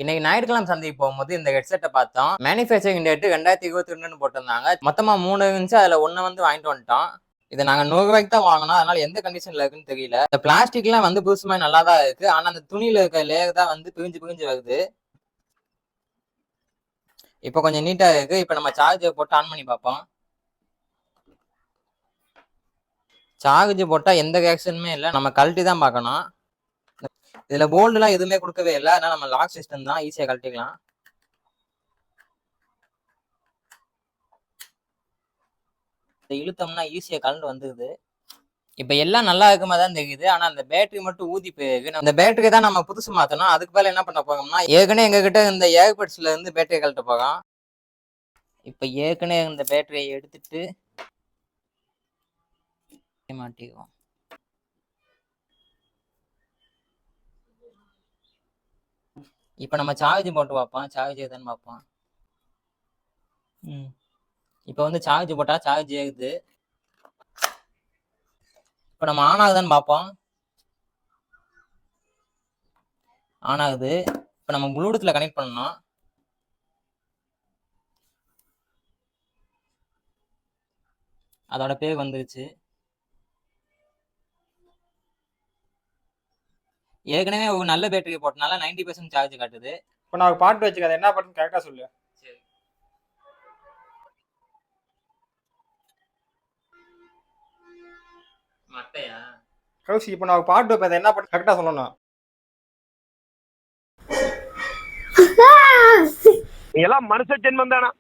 இன்னைக்கு ஞாயிற்றுக்கிழமை சந்தைக்கு போகும்போது இந்த ஹெட்செட்டை பார்த்தோம். மேனுஃபேக்சரிங் டேட் 2022 போட்டிருந்தாங்க. மொத்தமா 3 இருந்துச்சு. அதுல 1 வந்து வாங்கிட்டு வந்துட்டோம். இதை நாங்க 100 ரூபாய்க்கு தான் வாங்கினோம். அதனால எந்த கண்டிஷன்ல இருக்குன்னு தெரியல. இந்த பிளாஸ்டிக்லாம் வந்து புதுசு மாதிரி நல்லா தான் இருக்கு. ஆனா அந்த துணியில இருக்க லேயர் தான் வந்து பிரிஞ்சு பிரிஞ்சு வருது. இப்போ கொஞ்சம் நீட்டா இருக்கு. இப்போ நம்ம சார்ஜர் போட்டு ஆன் பண்ணி பார்ப்போம். சார்ஜ் போட்டா எந்த ரியாக்ஷனுமே இல்லை. நம்ம கழட்டி தான் பார்க்கணும். இதுல போல்டு எல்லாம் எதுவுமே கொடுக்கவே இல்லை. அதனால நம்ம லாக் சிஸ்டம் தான், ஈஸியா கழட்டிக்கலாம். இழுத்தோம்னா ஈஸியா கலந்து வந்துருது. இப்ப எல்லாம் நல்லா இருக்குமா தான் தெரியுது. ஆனா அந்த பேட்டரி மட்டும் ஊதி போயிருக்கு. அந்த பேட்டரி தான் நம்ம புதுசு மாத்தணும். அதுக்கு மேல என்ன பண்ண போறோம்னா, ஏற்கனவே எங்க கிட்ட இந்த ஏர்பட்ஸ்ல இருந்து பேட்டரி கழட்ட போறோம். இப்ப ஏற்கனவே இந்த பேட்டரியை எடுத்துட்டு மாட்டிக்குவோம். இப்ப நம்ம சார்ஜ் போட்டு பார்ப்போம். சார்ஜ் ஏதுன்னு பார்ப்போம். இப்ப வந்து சார்ஜ் போட்டா சார்ஜ் ஏறுது. இப்ப நம்ம ஆன் ஆகுதான்னு பார்ப்போம். ஆன் ஆகுது. இப்ப நம்ம ப்ளூடூத்ல கனெக்ட் பண்ணணும். அதோட பேர் வந்துருச்சு. ஏற்கனவே ஒரு நல்ல பேட்டரி போட்டனால 90% சார்ஜ் காட்டுது. இப்போ நான் பாட்டு வச்சுக்கிறேன், என்ன பாட்டுன்னு கரெக்டா சொல்லு. சரி. மட்டையா? கௌசி, இப்போ நான் பாட்டு வைப்பேன், என்ன பாட்டு கரெக்டா சொல்லணும். நீ எல்லாம் மனுஷ ஜென்மம் தானா?